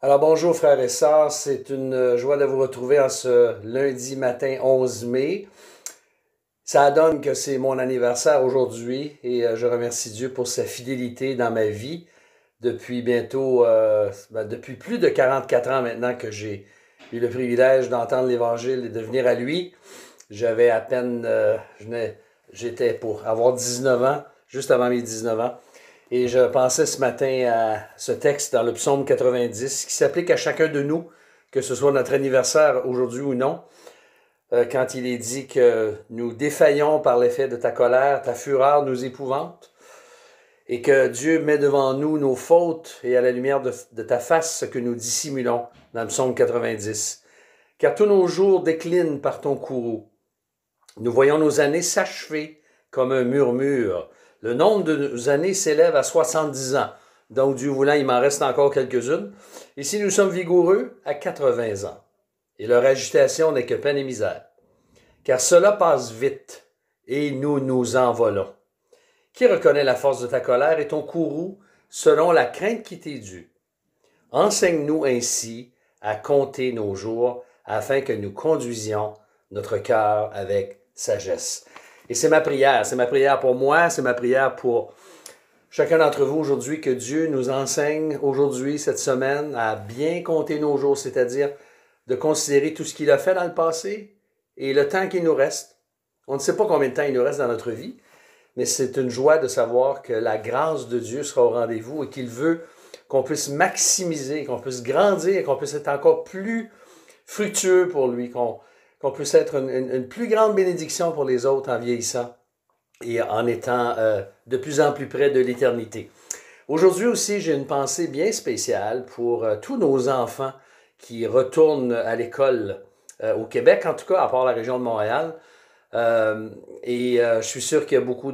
Alors bonjour frères et sœurs, c'est une joie de vous retrouver en ce lundi matin 11 mai. Ça donne que c'est mon anniversaire aujourd'hui et je remercie Dieu pour sa fidélité dans ma vie depuis depuis plus de 44 ans maintenant que j'ai eu le privilège d'entendre l'Évangile et de venir à lui. J'avais à peine, j'étais pour avoir 19 ans, juste avant mes 19 ans. Et je pensais ce matin à ce texte dans le psaume 90 qui s'applique à chacun de nous, que ce soit notre anniversaire aujourd'hui ou non, quand il est dit que nous défaillons par l'effet de ta colère, ta fureur nous épouvante, et que Dieu met devant nous nos fautes et à la lumière de ta face ce que nous dissimulons dans le psaume 90. Car tous nos jours déclinent par ton courroux. Nous voyons nos années s'achever comme un murmure. Le nombre de nos années s'élève à 70 ans. Donc, Dieu voulant, il m'en reste encore quelques-unes. Et si nous sommes vigoureux, à 80 ans. Et leur agitation n'est que peine et misère. Car cela passe vite, et nous nous envolons. Qui reconnaît la force de ta colère et ton courroux selon la crainte qui t'est due? Enseigne-nous ainsi à compter nos jours, afin que nous conduisions notre cœur avec sagesse. Et c'est ma prière pour moi, c'est ma prière pour chacun d'entre vous aujourd'hui, que Dieu nous enseigne aujourd'hui, cette semaine, à bien compter nos jours, c'est-à-dire de considérer tout ce qu'il a fait dans le passé et le temps qu'il nous reste. On ne sait pas combien de temps il nous reste dans notre vie, mais c'est une joie de savoir que la grâce de Dieu sera au rendez-vous et qu'il veut qu'on puisse maximiser, qu'on puisse grandir, qu'on puisse être encore plus fructueux pour lui, qu'on puisse être une plus grande bénédiction pour les autres en vieillissant et en étant de plus en plus près de l'éternité. Aujourd'hui aussi, j'ai une pensée bien spéciale pour tous nos enfants qui retournent à l'école au Québec, en tout cas, à part la région de Montréal. Je suis sûr qu'il y a beaucoup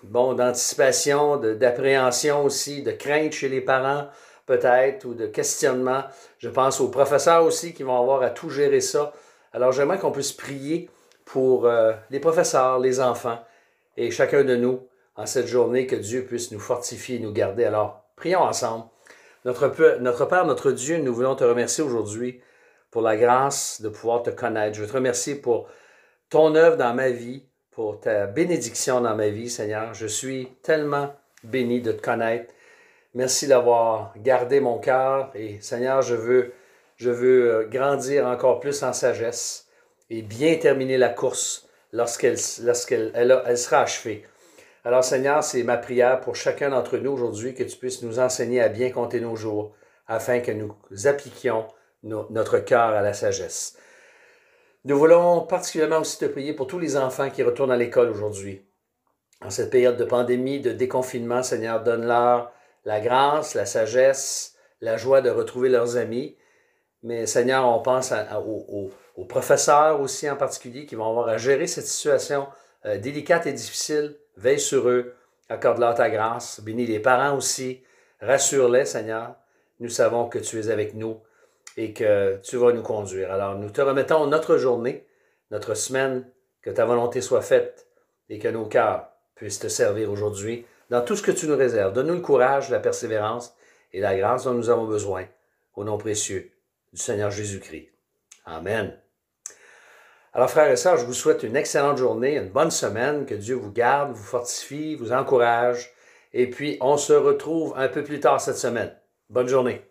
d'anticipation, d'appréhension aussi, de crainte chez les parents, peut-être, ou de questionnement. Je pense aux professeurs aussi qui vont avoir à tout gérer ça. Alors, j'aimerais qu'on puisse prier pour les professeurs, les enfants et chacun de nous en cette journée, que Dieu puisse nous fortifier et nous garder. Alors, prions ensemble. Notre Père, notre Dieu, nous voulons te remercier aujourd'hui pour la grâce de pouvoir te connaître. Je veux te remercier pour ton œuvre dans ma vie, pour ta bénédiction dans ma vie, Seigneur. Je suis tellement béni de te connaître. Merci d'avoir gardé mon cœur et Seigneur, je veux grandir encore plus en sagesse et bien terminer la course lorsqu'elle sera achevée. Alors Seigneur, c'est ma prière pour chacun d'entre nous aujourd'hui, que tu puisses nous enseigner à bien compter nos jours afin que nous appliquions notre cœur à la sagesse. Nous voulons particulièrement aussi te prier pour tous les enfants qui retournent à l'école aujourd'hui. En cette période de pandémie, de déconfinement, Seigneur, donne-leur la grâce, la sagesse, la joie de retrouver leurs amis. Mais Seigneur, on pense aux professeurs aussi en particulier qui vont avoir à gérer cette situation délicate et difficile. Veille sur eux, accorde-leur ta grâce. Bénis les parents aussi. Rassure-les, Seigneur. Nous savons que tu es avec nous et que tu vas nous conduire. Alors, nous te remettons notre journée, notre semaine, que ta volonté soit faite et que nos cœurs puissent te servir aujourd'hui dans tout ce que tu nous réserves. Donne-nous le courage, la persévérance et la grâce dont nous avons besoin. Au nom précieux du Seigneur Jésus-Christ. Amen. Alors, frères et sœurs, je vous souhaite une excellente journée, une bonne semaine, que Dieu vous garde, vous fortifie, vous encourage. Et puis, on se retrouve un peu plus tard cette semaine. Bonne journée.